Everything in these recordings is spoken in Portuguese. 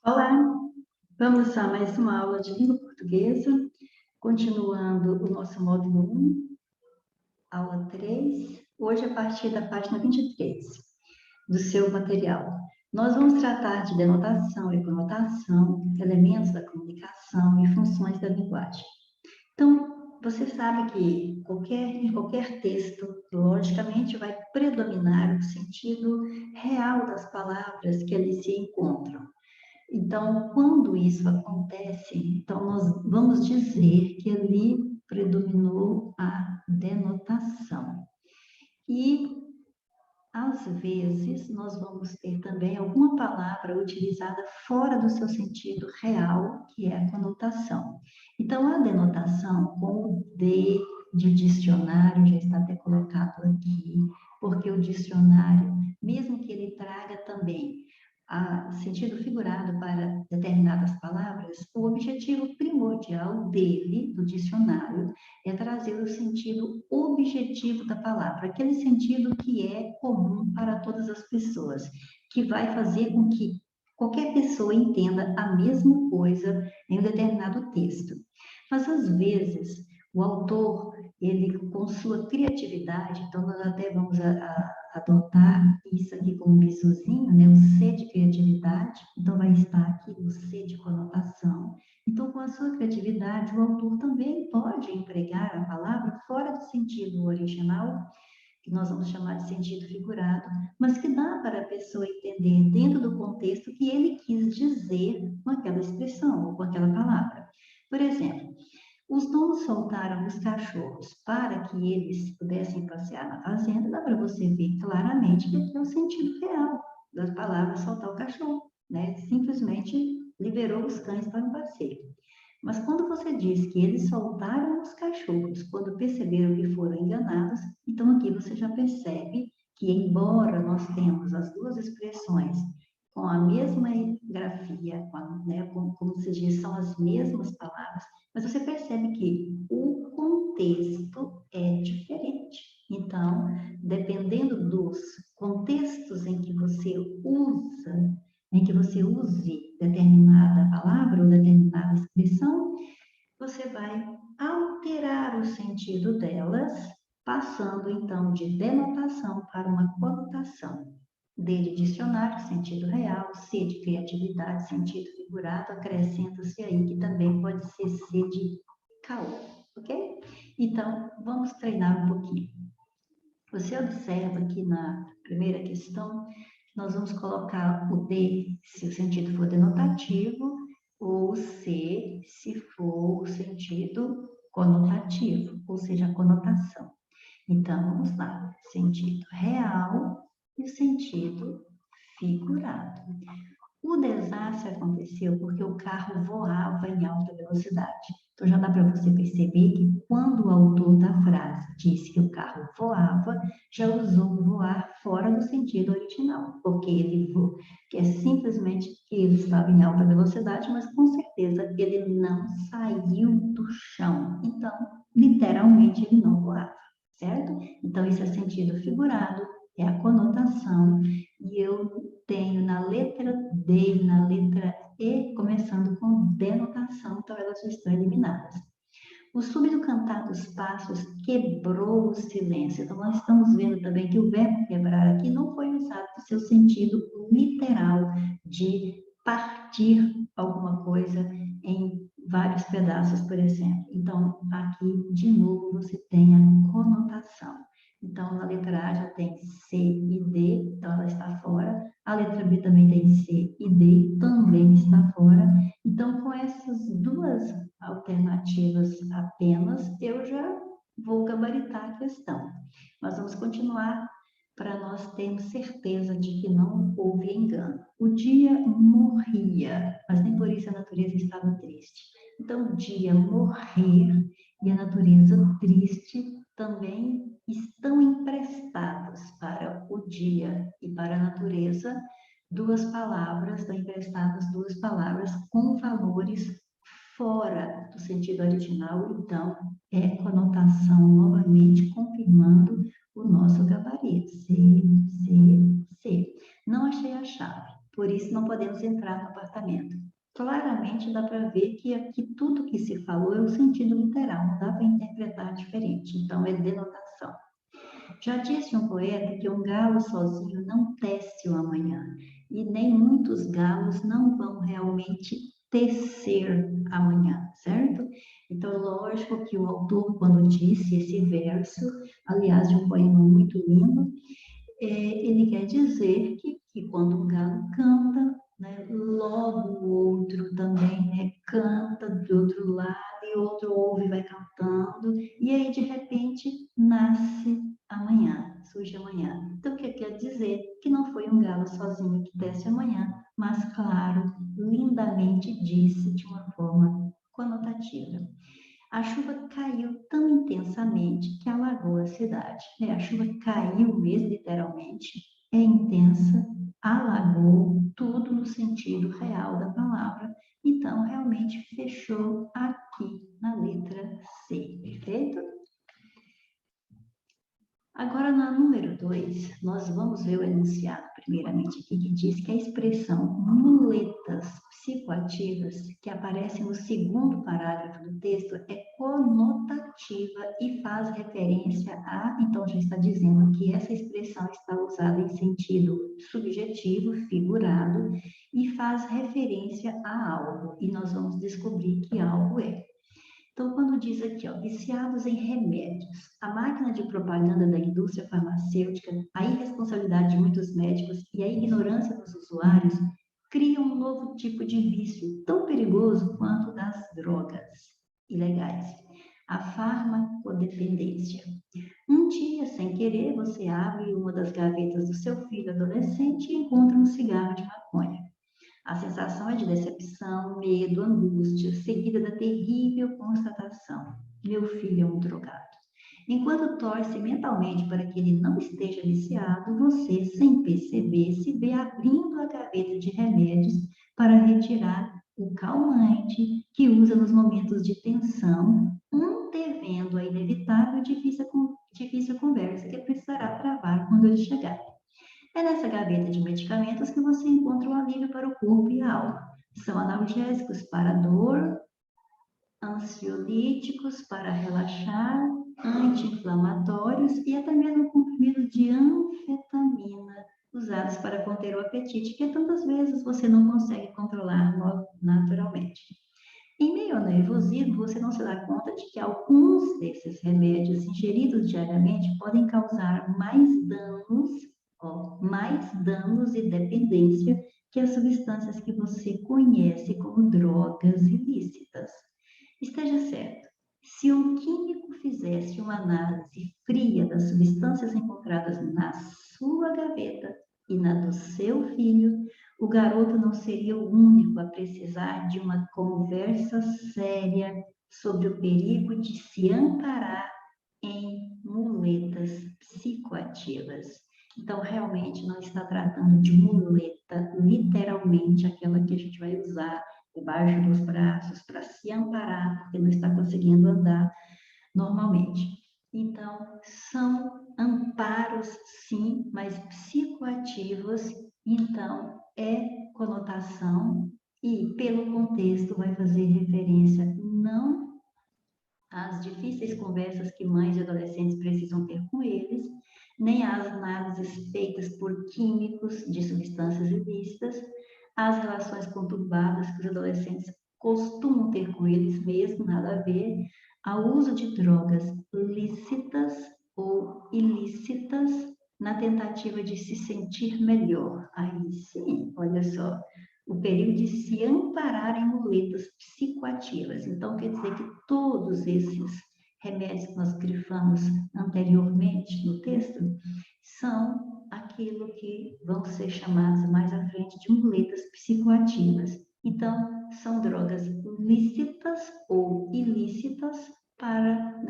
Olá, vamos a mais uma aula de língua portuguesa, continuando o nosso módulo 1, aula 3, hoje a partir da página 23 do seu material. Nós vamos tratar de denotação e conotação, elementos da comunicação e funções da linguagem. Então, você sabe que em qualquer texto, logicamente, vai predominar o sentido real das palavras que ali se encontram. Então, quando isso acontece, então nós vamos dizer que ali predominou a denotação. E, às vezes, nós vamos ter também alguma palavra utilizada fora do seu sentido real, que é a conotação. Então, a denotação, com o de dicionário, já está até colocado aqui, porque o dicionário, mesmo que ele traga também sentido figurado para determinadas palavras, o objetivo primordial dele, do dicionário, é trazer o sentido objetivo da palavra, aquele sentido que é comum para todas as pessoas, que vai fazer com que qualquer pessoa entenda a mesma coisa em um determinado texto. Mas, às vezes, o autor, ele, com sua criatividade, então nós até vamos adotar isso aqui como bisuzinho, né? O C de criatividade, então vai estar aqui o C de conotação. Então, com a sua criatividade, o autor também pode empregar a palavra fora do sentido original, que nós vamos chamar de sentido figurado, mas que dá para a pessoa entender dentro do contexto que ele quis dizer com aquela expressão ou com aquela palavra. Por exemplo, os donos soltaram os cachorros para que eles pudessem passear na fazenda. Dá para você ver claramente que aqui é o sentido real das palavras soltar o cachorro, né? Simplesmente liberou os cães para um passeio. Mas quando você diz que eles soltaram os cachorros quando perceberam que foram enganados, então aqui você já percebe que, embora nós temos as duas expressões com a mesma grafia, como se diz, são as mesmas palavras, mas você percebe que o contexto é diferente. Então, dependendo dos contextos em que você usa, em que você use determinada palavra ou determinada expressão, você vai alterar o sentido delas, passando então de denotação para uma conotação. D de dicionário, sentido real, C de criatividade, sentido figurado, acrescenta-se aí que também pode ser C de caô, ok? Então, vamos treinar um pouquinho. Você observa que na primeira questão, nós vamos colocar o D se o sentido for denotativo, ou o C se for o sentido conotativo, ou seja, a conotação. Então, vamos lá. Sentido real e o sentido figurado. O desastre aconteceu porque o carro voava em alta velocidade. Então, já dá para você perceber que quando o autor da frase disse que o carro voava, já usou voar fora do sentido original, porque ele que é simplesmente que ele estava em alta velocidade, mas com certeza ele não saiu do chão. Então, literalmente, ele não voava, certo? Então, isso é sentido figurado, é a conotação, e eu tenho na letra D e na letra E, começando com denotação, então elas já estão eliminadas. O súbito cantar dos passos quebrou o silêncio. Então, nós estamos vendo também que o verbo quebrar aqui não foi usado no seu sentido literal de partir alguma coisa em vários pedaços, por exemplo. Então, aqui, de novo, você tem a conotação. Então, na letra A já tem C e D, então ela está fora. A letra B também tem C e D, também está fora. Então, com essas duas alternativas apenas, eu já vou gabaritar a questão. Mas vamos continuar para nós termos certeza de que não houve engano. O dia morria, mas nem por isso a natureza estava triste. Então, o dia morrer e a natureza triste também estão emprestados para o dia e para a natureza duas palavras, estão emprestadas duas palavras com valores fora do sentido original, então é conotação novamente confirmando o nosso gabarito. C, C, C. Não achei a chave. por isso não podemos entrar no apartamento. Claramente dá para ver que aqui tudo que se falou é o sentido literal, não dá para interpretar diferente, então é denotação. Já disse um poeta que um galo sozinho não tece o amanhã, e nem muitos galos não vão realmente tecer amanhã, certo? Então, lógico que o autor, quando disse esse verso, aliás, de um poema muito lindo, ele quer dizer que quando um galo canta, né, logo o outro também, né, canta do outro lado, e o outro ouve e vai cantando, e aí de repente nasce amanhã, surge amanhã. Então, o que quer dizer? Que não foi um galo sozinho que desce amanhã, mas, claro, lindamente disse de uma forma conotativa. A chuva caiu tão intensamente que alagou a cidade. A chuva caiu mesmo, literalmente, é intensa, alagou tudo no sentido real da palavra. Então, realmente fechou aqui na letra C, perfeito? Agora, na número 2, nós vamos ver o enunciado, primeiramente aqui, que diz que a expressão muletas psicoativas, que aparece no segundo parágrafo do texto, é conotativa e faz referência a, então já está dizendo que essa expressão está usada em sentido subjetivo, figurado, e faz referência a algo, e nós vamos descobrir que algo é. Então, quando diz aqui, ó, viciados em remédios, a máquina de propaganda da indústria farmacêutica, a irresponsabilidade de muitos médicos e a ignorância dos usuários criam um novo tipo de vício, tão perigoso quanto o das drogas ilegais, a farmacodependência. Um dia, sem querer, você abre uma das gavetas do seu filho adolescente e encontra um cigarro de maconha. A sensação é de decepção, medo, angústia, seguida da terrível constatação: meu filho é um drogado. Enquanto torce mentalmente para que ele não esteja viciado, você, sem perceber, se vê abrindo a gaveta de remédios para retirar o calmante que usa nos momentos de tensão, antevendo a inevitável e difícil conversa que precisará travar quando ele chegar. É nessa gaveta de medicamentos que você encontra o alívio para o corpo e a alma. São analgésicos para a dor, ansiolíticos para relaxar, anti-inflamatórios e até mesmo comprimidos de anfetamina, usados para conter o apetite, que tantas vezes você não consegue controlar naturalmente. Em meio ao nervosismo, você não se dá conta de que alguns desses remédios ingeridos diariamente podem causar mais danos e dependência que as substâncias que você conhece como drogas ilícitas. Esteja certo, se um químico fizesse uma análise fria das substâncias encontradas na sua gaveta e na do seu filho, o garoto não seria o único a precisar de uma conversa séria sobre o perigo de se amparar em muletas psicoativas. Então, realmente, não está tratando de muleta, literalmente, aquela que a gente vai usar debaixo dos braços para se amparar, porque não está conseguindo andar normalmente. Então, são amparos, sim, mas psicoativos, então, é conotação e, pelo contexto, vai fazer referência não às difíceis conversas que mães e adolescentes precisam ter com eles, nem às análises feitas por químicos de substâncias ilícitas, às relações conturbadas que os adolescentes costumam ter com eles mesmos, nada a ver, ao uso de drogas lícitas ou ilícitas na tentativa de se sentir melhor. Aí sim, olha só, o perigo de se amparar em muletas psicoativas. Então, quer dizer que todos esses remédios que nós grifamos anteriormente no texto são aquilo que vão ser chamados mais à frente de muletas psicoativas. Então, são drogas lícitas ou ilícitas para,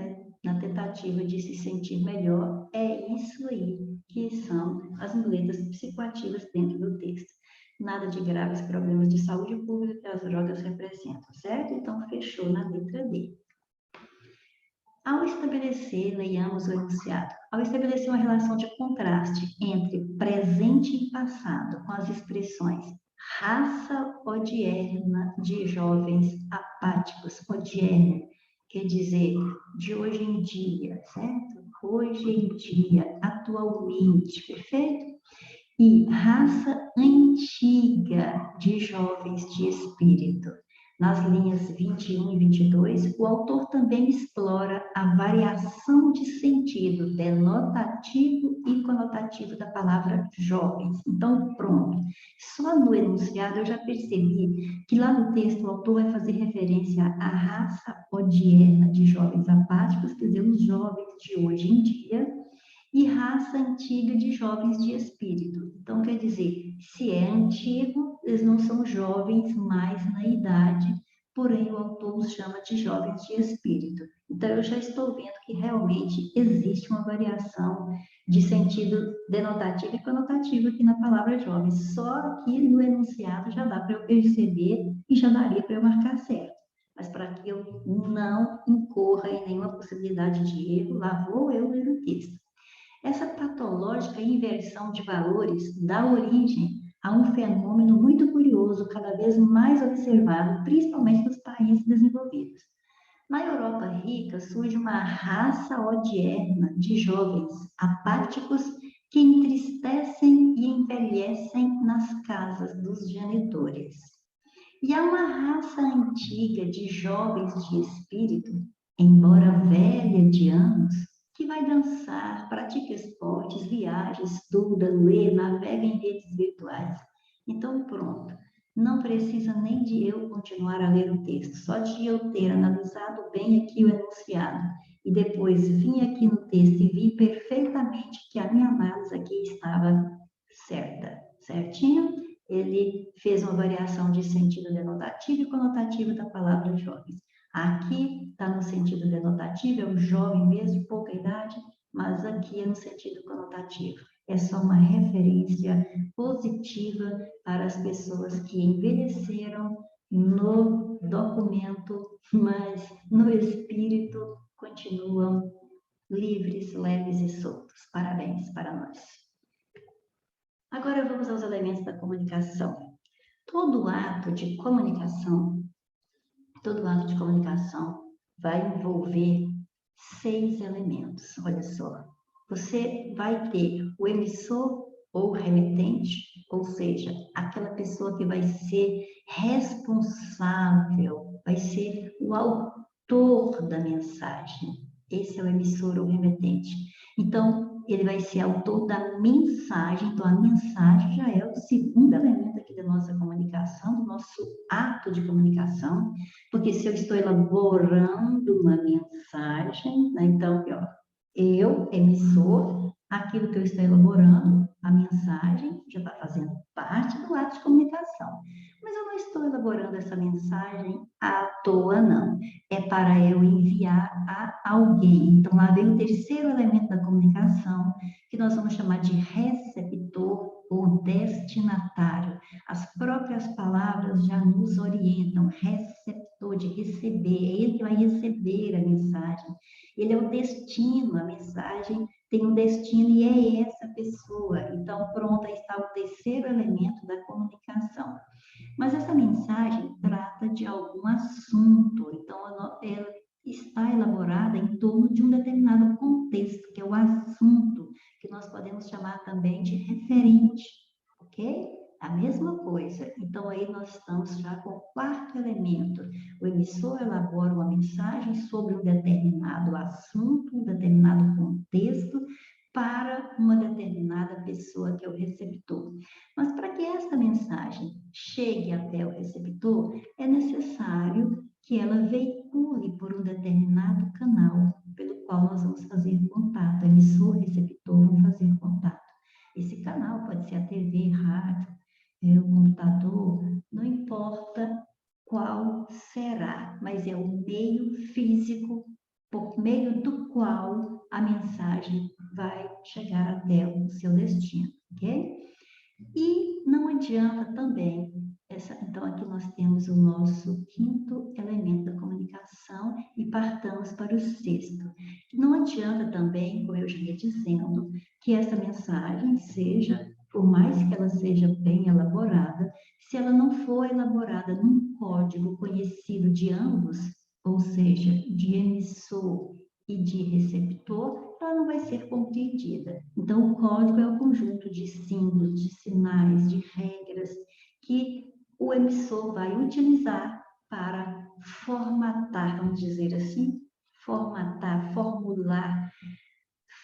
na tentativa de se sentir melhor. É isso aí que são as muletas psicoativas dentro do texto. Nada de graves problemas de saúde pública que as drogas representam, certo? Então, fechou na letra D. Ao estabelecer, leiamos o enunciado. ao estabelecer uma relação de contraste entre presente e passado, com as expressões raça odierna de jovens apáticos, odierna, quer dizer, de hoje em dia, certo? Hoje em dia, atualmente, perfeito? E raça antiga de jovens de espírito. Nas linhas 21 e 22, o autor também explora a variação de sentido denotativo e conotativo da palavra jovens. Então, pronto. Só no enunciado eu já percebi que lá no texto o autor vai fazer referência à raça odierna de jovens apáticos, quer dizer, os jovens de hoje em dia, e raça antiga de jovens de espírito. Então, quer dizer, se é antigo, eles não são jovens mais na idade, porém o autor os chama de jovens de espírito. Então, eu já estou vendo que realmente existe uma variação de sentido denotativo e conotativo aqui na palavra jovens. Só aqui no enunciado já dá para eu perceber e já daria para eu marcar certo. Mas para que eu não incorra em nenhuma possibilidade de erro, lá vou eu ler o texto. Essa patológica inversão de valores dá origem a um fenômeno muito curioso, cada vez mais observado, principalmente nos países desenvolvidos. Na Europa rica, surge uma raça odierna de jovens apáticos que entristecem e envelhecem nas casas dos janitores. E há uma raça antiga de jovens de espírito, embora velha de anos, que vai dançar, pratica esportes, viaja, estuda, lê, navega em redes virtuais. Então, pronto. Não precisa nem de eu continuar a ler o texto, só de eu ter analisado bem aqui o enunciado e depois vim aqui no texto e vi perfeitamente que a minha análise aqui estava certa, certinho? Ele fez uma variação de sentido denotativo e conotativo da palavra jovens. Aqui está no sentido denotativo, é o jovem mesmo, de pouca idade, mas aqui é no sentido conotativo. É só uma referência positiva para as pessoas que envelheceram no documento, mas no espírito continuam livres, leves e soltos. Parabéns para nós. Agora vamos aos elementos da comunicação. Todo ato de comunicação vai envolver 6 elementos. Olha só, você vai ter o emissor ou remetente, ou seja, aquela pessoa que vai ser responsável, vai ser o autor da mensagem. Esse é o emissor ou remetente. Então, ele vai ser autor da mensagem. Então, a mensagem já é o segundo elemento aqui da nossa comunicação, do nosso ato de comunicação, porque se eu estou elaborando uma mensagem, né, então, ó, eu, emissor, aquilo que eu estou elaborando, a mensagem, já está fazendo parte do ato de comunicação. Mas eu não estou elaborando essa mensagem à toa, não. É para eu enviar a alguém. Então, lá vem o terceiro elemento da comunicação, que nós vamos chamar de receptor ou destinatário. As próprias palavras já nos orientam. Receptor, de receber. É ele que vai receber a mensagem. Ele é o destino, a mensagem tem um destino e é essa pessoa. Então, pronto, aí está o terceiro elemento da comunicação. Mas essa mensagem trata de algum assunto, então ela está elaborada em torno de um determinado contexto, que é o assunto, que nós podemos chamar também de referente, ok? A mesma coisa. Então, aí nós estamos já com o quarto elemento. O emissor elabora uma mensagem sobre um determinado assunto, um determinado contexto, para uma determinada pessoa que é o receptor. Mas para que esta mensagem chegue até o receptor, é necessário que ela veicule por um determinado canal pelo qual nós vamos fazer contato. Emissor, receptor vão fazer contato. Esse canal pode ser a TV, rádio, o computador, não importa qual será, mas é o meio físico por meio do qual a mensagem vai chegar até o seu destino, ok? E não adianta também Então, aqui nós temos o nosso quinto elemento da comunicação e partamos para o sexto. Não adianta também, como eu já ia dizendo, que essa mensagem seja, por mais que ela seja bem elaborada, se ela não for elaborada num código conhecido de ambos, ou seja, de emissor e de receptor, ela não vai ser compreendida. Então, o código é um conjunto de símbolos, de sinais, de regras que o emissor vai utilizar para formatar, vamos dizer assim, formatar, formular,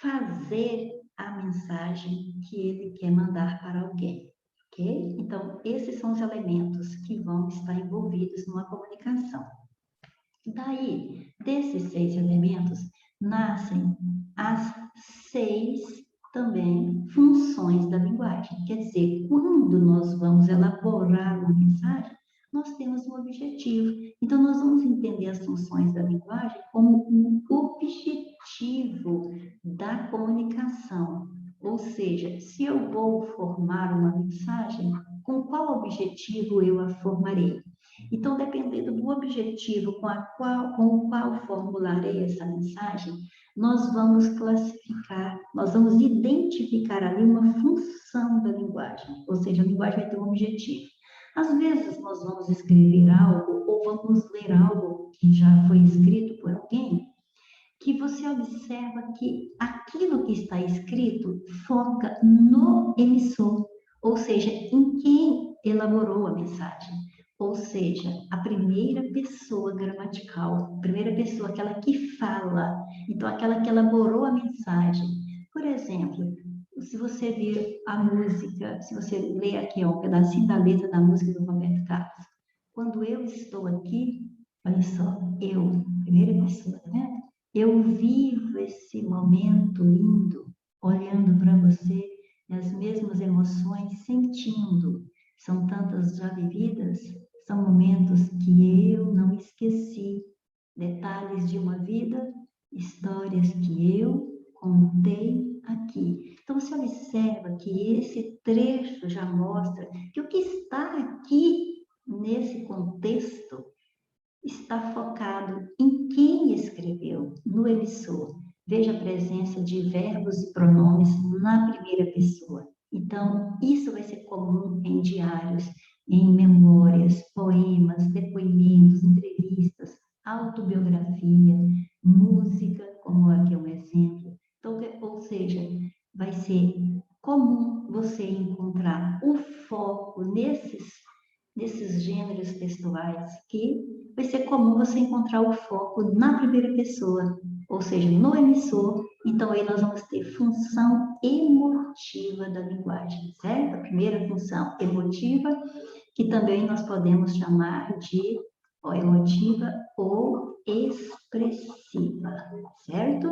fazer a mensagem que ele quer mandar para alguém, ok? Então, esses são os elementos que vão estar envolvidos numa comunicação. Daí, desses 6 elementos, nascem as 6 também funções da linguagem. Quer dizer, quando nós vamos elaborar uma mensagem, nós temos um objetivo. Então, nós vamos entender as funções da linguagem como um objetivo da comunicação. Ou seja, se eu vou formar uma mensagem, com qual objetivo eu a formarei? Então, dependendo do objetivo com o qual formularei essa mensagem, nós vamos classificar, nós vamos identificar ali uma função da linguagem, ou seja, a linguagem vai ter um objetivo. Às vezes, nós vamos escrever algo ou vamos ler algo que já foi escrito por alguém, que você observa que aquilo que está escrito foca no emissor, ou seja, em quem elaborou a mensagem. Ou seja, a primeira pessoa gramatical, a primeira pessoa, aquela que fala, então aquela que elaborou a mensagem. Por exemplo, se você ver a música, se você ler aqui um pedacinho da letra da música do Roberto Carlos, quando eu estou aqui, olha só, eu, primeira pessoa, tá vendo? Eu vivo esse momento lindo, olhando para você, as mesmas emoções, sentindo. São tantas já vividas, são momentos que eu não esqueci, detalhes de uma vida, histórias que eu contei aqui. Então, você observa que esse trecho já mostra que o que está aqui nesse contexto está focado em quem escreveu, no emissor. Veja a presença de verbos e pronomes na primeira pessoa. Então, isso vai ser comum em diários, em memórias, poemas, depoimentos, entrevistas, autobiografia, música, como aqui é um exemplo. Então, ou seja, vai ser comum você encontrar o foco nesses gêneros textuais que vai ser comum você encontrar o foco na primeira pessoa, ou seja, no emissor. Então, aí nós vamos ter função emotiva da linguagem, certo? A primeira função emotiva, que também nós podemos chamar de emotiva ou expressiva, certo?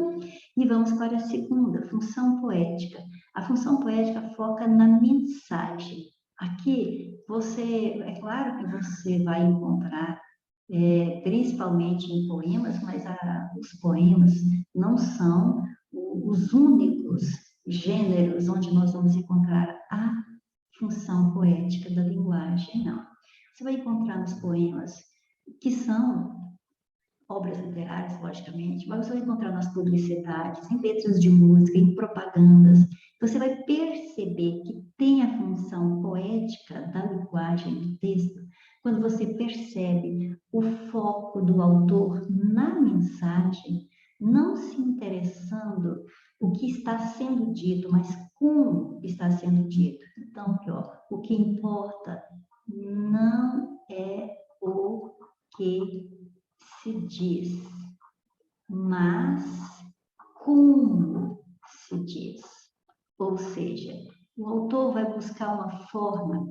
E vamos para a segunda, função poética. A função poética foca na mensagem. Aqui, é claro que você vai encontrar, principalmente em poemas, mas os poemas não são os únicos gêneros onde nós vamos encontrar a função poética da linguagem, não. Você vai encontrar nos poemas, que são obras literárias, logicamente, mas você vai encontrar nas publicidades, em letras de música, em propagandas. Você vai perceber que tem a função poética da linguagem do texto quando você percebe o foco do autor na mensagem, não se interessando o que está sendo dito, mas como está sendo dito. Então, aqui, ó, o que importa não é o que se diz, mas como se diz. Ou seja, o autor vai buscar uma forma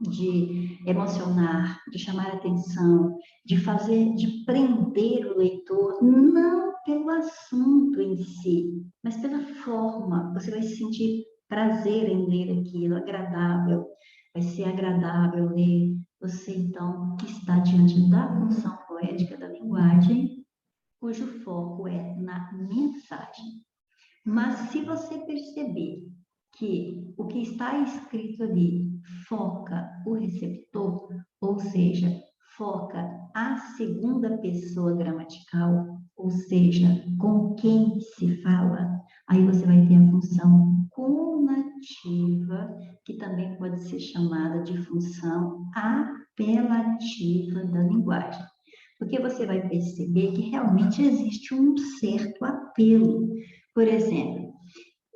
de emocionar, de chamar a atenção, de prender o leitor, não pelo assunto em si, mas pela forma. Você vai sentir prazer em ler aquilo, agradável, vai ser agradável ler. Você, então, está diante da função poética da linguagem, cujo foco é na mensagem. Mas se você perceber que o que está escrito ali foca o receptor, ou seja, foca a segunda pessoa gramatical, ou seja, com quem se fala, aí você vai ter a função conativa, que também pode ser chamada de função apelativa da linguagem. Porque você vai perceber que realmente existe um certo apelo. Por exemplo,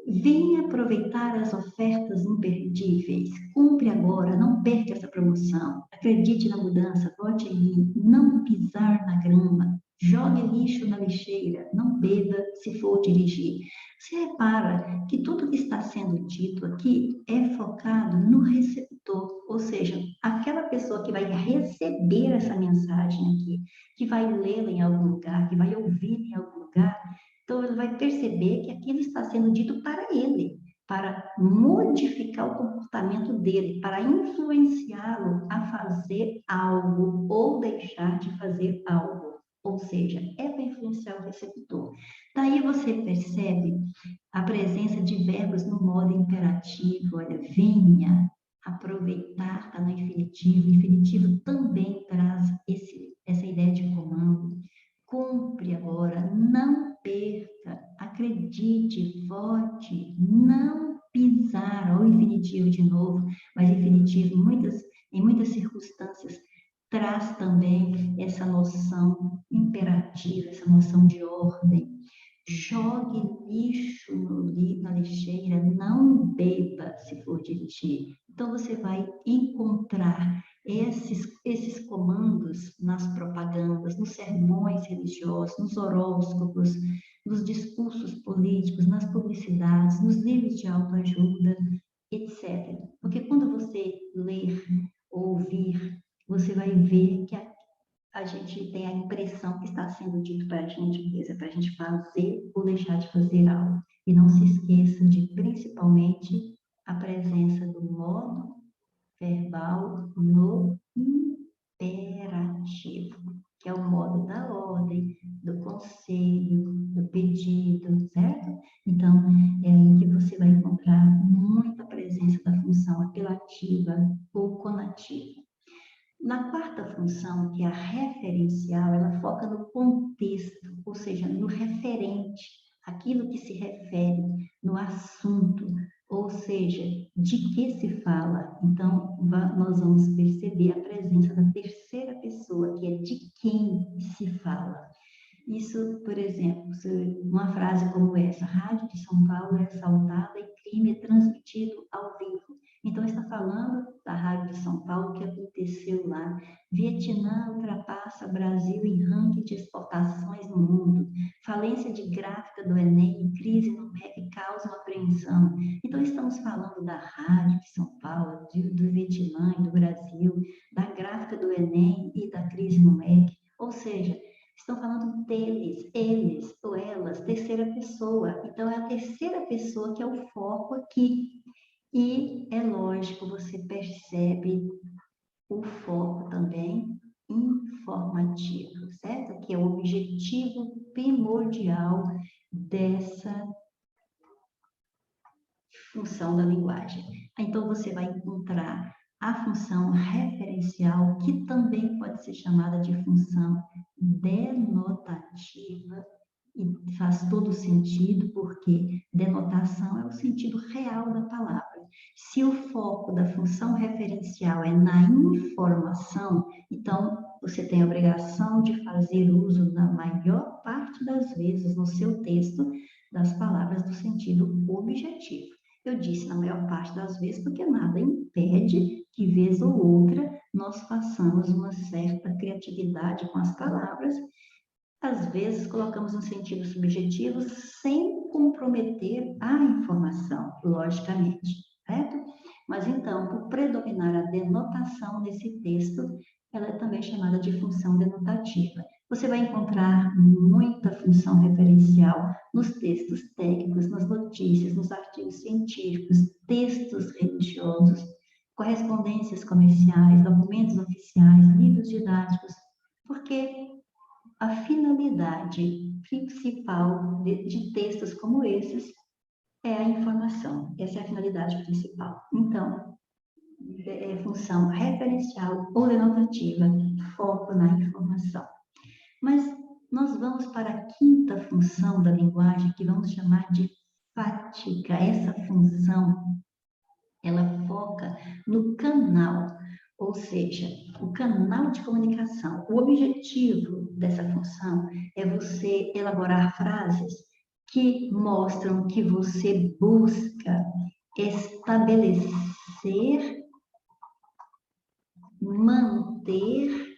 venha aproveitar as ofertas imperdíveis. Compre agora, não perca essa promoção. Acredite na mudança, vote em mim. Não pisar na grama. Jogue lixo na lixeira. Não beba se for dirigir. Você repara que tudo que está sendo dito aqui é focado no receptor, ou seja, aquela pessoa que vai receber essa mensagem aqui, que vai lê-la em algum lugar, que vai ouvir em algum lugar. Então, ele vai perceber que aquilo está sendo dito para ele, para modificar o comportamento dele, para influenciá-lo a fazer algo ou deixar de fazer algo. Ou seja, é para influenciar o receptor. Daí você percebe a presença de verbos no modo imperativo. Olha, venha, aproveitar, está no infinitivo. O infinitivo também traz essa ideia de comando. Compre agora, não perca, acredite, vote, não pisar, ou infinitivo de novo, mas infinitivo em muitas circunstâncias traz também essa noção imperativa, essa noção de ordem. Jogue lixo na lixeira, não beba se for dirigir. Então você vai encontrar esses comandos nas propagandas, nos sermões religiosos, nos horóscopos, nos discursos políticos, nas publicidades, nos livros de autoajuda, etc. Porque quando você ler ou ouvir, você vai ver que a gente tem a impressão que está sendo dito para a gente, beleza, para a gente fazer ou deixar de fazer algo. E não se esqueça de, principalmente, a presença do modo verbal no imperativo, que é o modo da ordem, do conselho, do pedido, certo? Então, é aí que você vai encontrar muita presença da função apelativa ou conativa. Na quarta função, que é a referencial, ela foca no contexto, ou seja, no referente, aquilo que se refere, no assunto, ou seja, de que se fala. Então, nós vamos perceber a presença da terceira pessoa, que é de quem se fala. Isso, por exemplo, uma frase como essa: Rádio de São Paulo é assaltada e crime é transmitido ao vivo. Então, está falando da Rádio de São Paulo, que aconteceu lá. Vietnã ultrapassa Brasil em ranking de exportações no mundo. Falência de gráfica do Enem e crise no MEC causam apreensão. Então, estamos falando da Rádio de São Paulo, do Vietnã e do Brasil, da gráfica do Enem e da crise no MEC. Ou seja, estão falando deles, eles ou elas, terceira pessoa. Então, é a terceira pessoa que é o foco aqui. E é lógico, você percebe o foco também informativo, certo? Que é o objetivo primordial dessa função da linguagem. Então, você vai encontrar a função referencial, que também pode ser chamada de função denotativa, e faz todo sentido, porque denotação é o sentido real da palavra. Se o foco da função referencial é na informação, então você tem a obrigação de fazer uso, na maior parte das vezes, no seu texto, das palavras do sentido objetivo. Eu disse na maior parte das vezes, porque nada impede que, vez ou outra, nós façamos uma certa criatividade com as palavras. Às vezes, colocamos um sentido subjetivo sem comprometer a informação, logicamente, certo? Mas, então, por predominar a denotação nesse texto, ela é também chamada de função denotativa. Você vai encontrar muita função referencial nos textos técnicos, nas notícias, nos artigos científicos, textos religiosos, correspondências comerciais, documentos oficiais, livros didáticos, porque a finalidade principal de textos como esses é a informação. Essa é a finalidade principal. Então, função referencial ou denotativa, foco na informação. Mas nós vamos para a quinta função da linguagem, que vamos chamar de fática. Essa função, ela foca no canal, ou seja, o canal de comunicação. O objetivo dessa função é você elaborar frases que mostram que você busca estabelecer, manter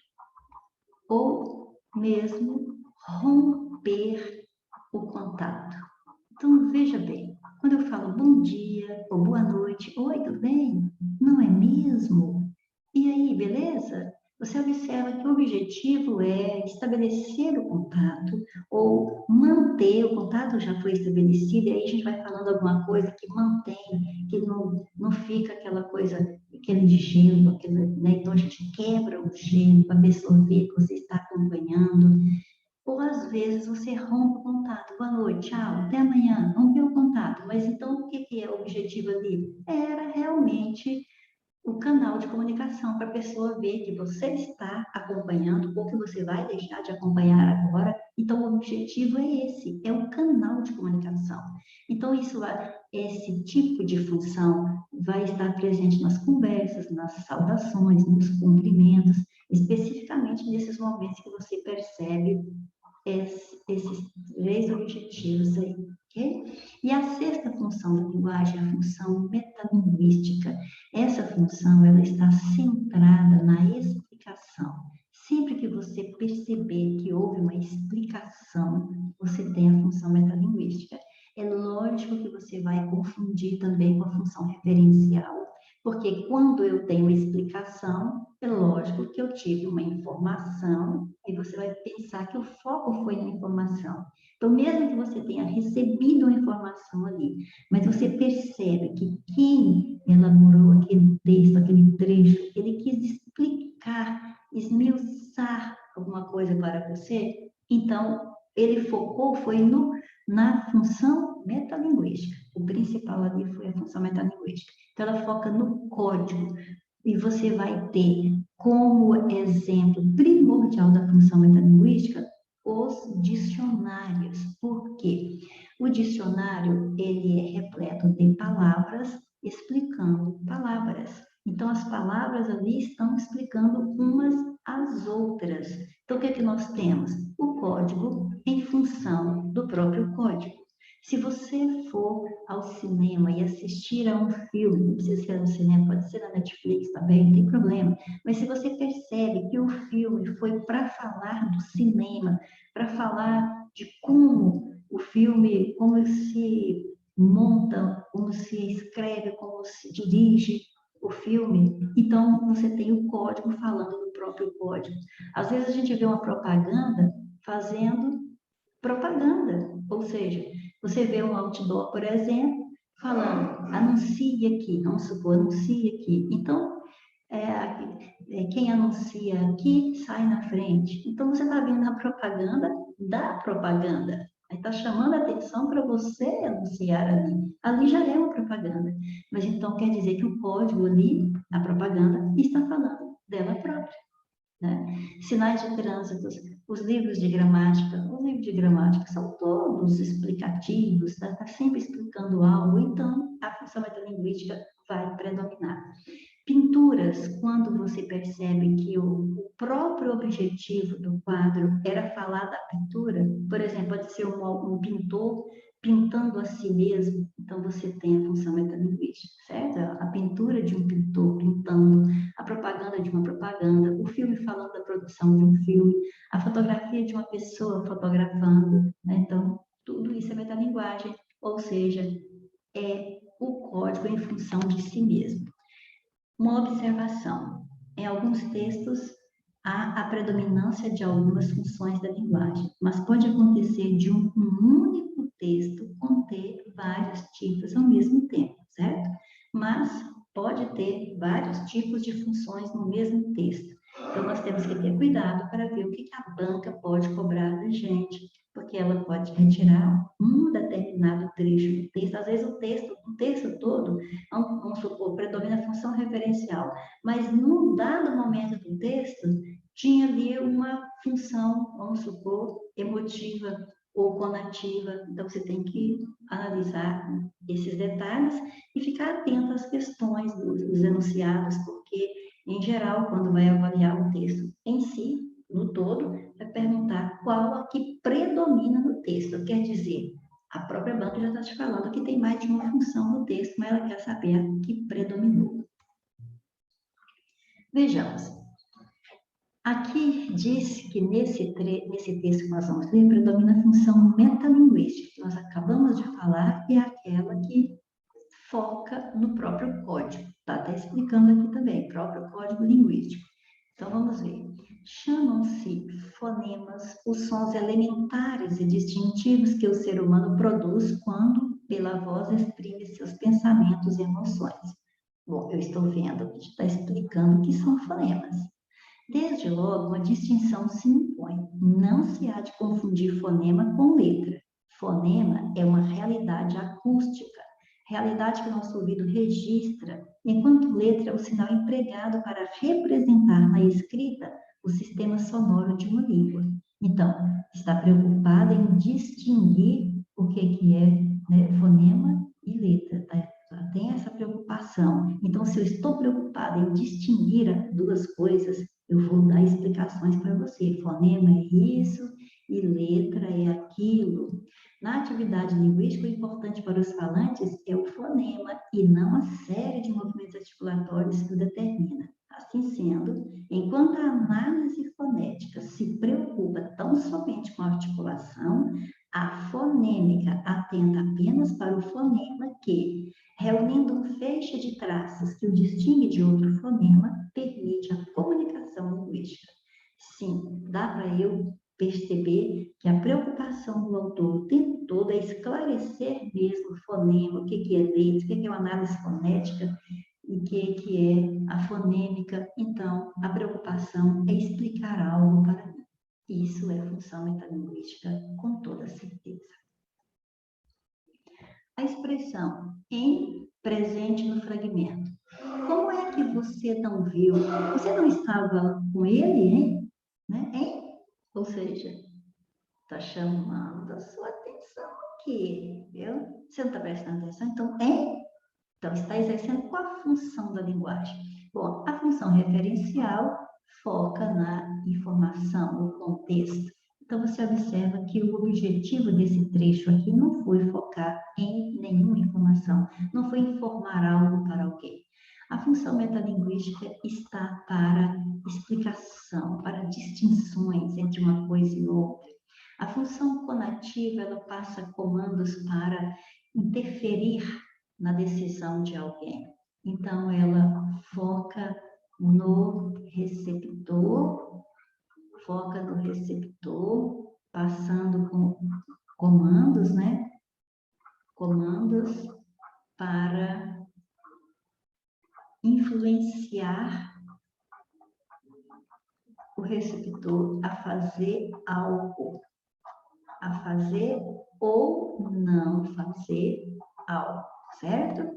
ou mesmo romper o contato. Então, veja bem, quando eu falo bom dia ou boa noite, oi, tudo bem? Não é mesmo? E aí, beleza? Você observa que o objetivo é estabelecer o contato ou manter o contato, já foi estabelecido, e aí a gente vai falando alguma coisa que mantém, que não fica aquela coisa, aquele de gelo, né? Então a gente quebra o gelo para a pessoa ver que você está acompanhando. Ou às vezes você rompe o contato. Boa noite, tchau, até amanhã. Rompeu o contato. Mas então o que é o objetivo ali? Era realmente o canal de comunicação para a pessoa ver que você está acompanhando ou que você vai deixar de acompanhar agora. Então o objetivo é esse, é o canal de comunicação. Então esse tipo de função vai estar presente nas conversas, nas saudações, nos cumprimentos, especificamente nesses momentos que você percebe esses três objetivos aí, ok? E a sexta função da linguagem é a função metalinguística. Essa função, ela está centrada na explicação. Sempre que você perceber que houve uma explicação, você tem a função metalinguística. É lógico que você vai confundir também com a função referencial, porque quando eu tenho explicação, é lógico que eu tive uma informação e você vai pensar que o foco foi na informação. Então, mesmo que você tenha recebido uma informação ali, mas você percebe que quem elaborou aquele texto, aquele trecho, ele quis explicar, esmiuçar alguma coisa para você, então ele focou, foi na função metalinguística. O principal ali foi a função metalinguística. Então, ela foca no código. E você vai ter como exemplo primordial da função metalinguística os dicionários. Por quê? O dicionário, ele é repleto de palavras explicando palavras. Então, as palavras ali estão explicando umas às outras. Então, o que é que nós temos? O código em função do próprio código. Se você for ao cinema e assistir a um filme, não precisa ser no cinema, pode ser na Netflix também, não tem problema, mas se você percebe que o filme foi para falar do cinema, para falar de como o filme, como se monta, como se escreve, como se dirige o filme, então você tem o código falando do próprio código. Às vezes a gente vê uma propaganda fazendo propaganda, ou seja, você vê um outdoor, por exemplo, falando, anuncie aqui, vamos supor, anuncie aqui. Então, quem anuncia aqui sai na frente. Então, você está vendo a propaganda da propaganda. Aí está chamando a atenção para você anunciar ali. Ali já é uma propaganda. Mas então quer dizer que o código ali, a propaganda, está falando dela própria. Né? Sinais de trânsito, os livros de gramática são todos explicativos, está sempre explicando algo, então a função metalinguística vai predominar. Pinturas, quando você percebe que o próprio objetivo do quadro era falar da pintura, por exemplo, pode ser um pintor pintando a si mesmo, então você tem a função metalinguística, certo? A pintura de um pintor pintando, a propaganda de uma propaganda, o filme falando da produção de um filme, a fotografia de uma pessoa fotografando, né? Então, tudo isso é metalinguagem, ou seja, é o código em função de si mesmo. Uma observação: em alguns textos há a predominância de algumas funções da linguagem, mas pode acontecer de um único texto conter vários tipos ao mesmo tempo, certo? Mas pode ter vários tipos de funções no mesmo texto. Então, nós temos que ter cuidado para ver o que a banca pode cobrar da gente, porque ela pode retirar um determinado trecho do texto. Às vezes, o texto todo, vamos supor, predomina a função referencial, mas num dado momento do texto, tinha ali uma função, vamos supor, emotiva ou conativa. Então, você tem que analisar esses detalhes e ficar atento às questões dos enunciados, porque, em geral, quando vai avaliar o texto em si, no todo, vai perguntar qual a que predomina no texto. Quer dizer, a própria banca já está te falando que tem mais de uma função no texto, mas ela quer saber a que predominou. Vejamos. Aqui diz que nesse texto que nós vamos ler, predomina a função metalinguística, que nós acabamos de falar, e é aquela que foca no próprio código. Está até explicando aqui também, próprio código linguístico. Então, vamos ver. Chamam-se fonemas os sons elementares e distintivos que o ser humano produz quando, pela voz, exprime seus pensamentos e emoções. Bom, eu estou vendo que está explicando o que são fonemas. Desde logo, uma distinção se impõe. Não se há de confundir fonema com letra. Fonema é uma realidade acústica, realidade que o nosso ouvido registra, enquanto letra é o sinal empregado para representar na escrita o sistema sonoro de uma língua. Então, está preocupada em distinguir o que é, né, fonema e letra, tá? Tem essa preocupação. Então, se eu estou preocupada em distinguir as duas coisas, eu vou dar explicações para você. Fonema é isso e letra é aquilo. Na atividade linguística, o importante para os falantes é o fonema e não a série de movimentos articulatórios que o determina. Assim sendo, enquanto a análise fonética se preocupa tão somente com a articulação, a fonêmica atenta apenas para o fonema que, reunindo um feixe de traços que o distingue de outro fonema, permite a comunicação linguística. Sim, dá para eu perceber que a preocupação do autor o tempo todo é esclarecer mesmo o fonema, o que é letra, o que é uma análise fonética e o que é a fonêmica. Então, a preocupação é explicar algo para mim. Isso é função metalinguística, com toda certeza. A expressão em presente no fragmento. Como é que você não viu? Você não estava com ele, hein? Né? Hein? Ou seja, está chamando a sua atenção aqui, viu? Você não está prestando atenção? Então, hein? Então, está exercendo qual a função da linguagem? Bom, a função referencial foca na informação, no contexto. Então, você observa que o objetivo desse trecho aqui não foi focar em nenhuma informação, não foi informar algo para alguém. A função metalinguística está para explicação, para distinções entre uma coisa e outra. A função conativa, ela passa comandos para interferir na decisão de alguém. Então, ela foca no receptor, passando com comandos, né? Comandos para influenciar o receptor a fazer algo, a fazer ou não fazer algo, certo?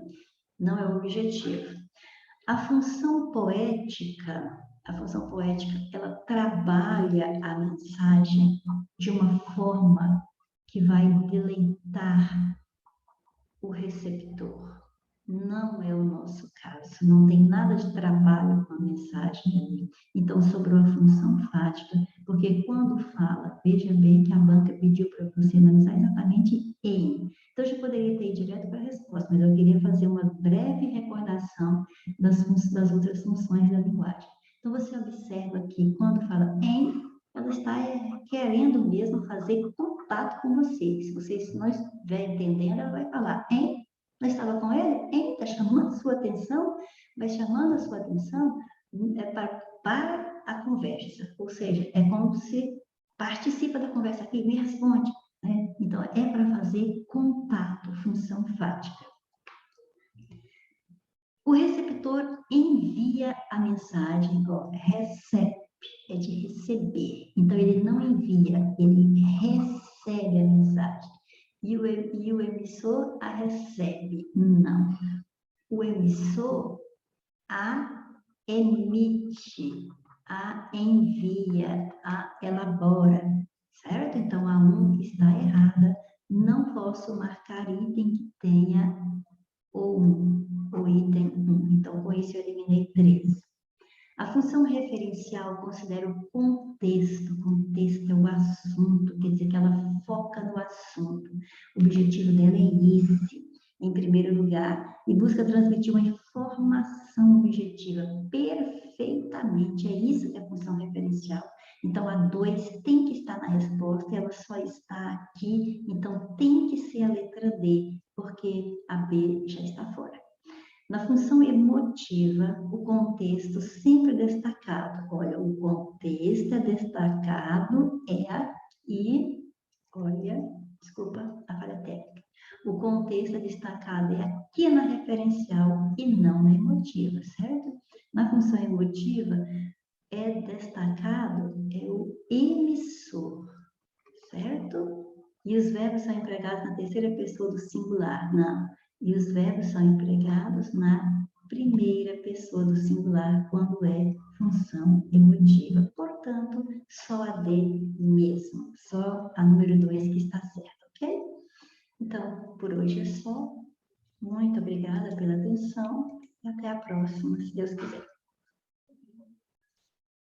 Não é o objetivo. A função poética, ela trabalha a mensagem de uma forma que vai deleitar o receptor. Não é o nosso caso, não tem nada de trabalho com a mensagem ali. Então, sobrou a função fática, porque quando fala, veja bem que a banca pediu para você analisar exatamente em. Então, eu já poderia ter ido direto para a resposta, mas eu queria fazer uma breve recordação das outras funções da linguagem. Então, você observa que quando fala em, ela está querendo mesmo fazer contato com você. Se você não estiver entendendo, ela vai falar em. Não estava com ele? Hein? Está chamando a sua atenção? Vai chamando a sua atenção para a conversa. Ou seja, é como se participa da conversa aqui e me responde. Né? Então, é para fazer contato, função fática. O receptor envia a mensagem, ó, recebe, é de receber. Então, ele não envia, ele recebe a mensagem. E o emissor a recebe. Não. O emissor a emite, a envia, a elabora, certo? Então, a 1 está errada. Não posso marcar item que tenha o 1, o item 1. Então, com isso, eu eliminei 3. A função referencial considera o contexto. O contexto é o assunto, quer dizer que ela foca no assunto. O objetivo dela é esse, em primeiro lugar, e busca transmitir uma informação objetiva perfeitamente. É isso que é a função referencial. Então, a 2 tem que estar na resposta, ela só está aqui, então tem que ser a letra D, porque a B já está fora. Na função emotiva, o contexto sempre destacado. Olha, o contexto é destacado, é aqui. Olha, desculpa a falha técnica. O contexto é destacado é aqui na referencial e não na emotiva, certo? Na função emotiva, é destacado é o emissor, certo? E os verbos são empregados na terceira pessoa do singular, não. E os verbos são empregados na primeira pessoa do singular, quando é função emotiva. Portanto, só a D mesmo, só a número 2 que está certa, ok? Então, por hoje é só. Muito obrigada pela atenção e até a próxima, se Deus quiser.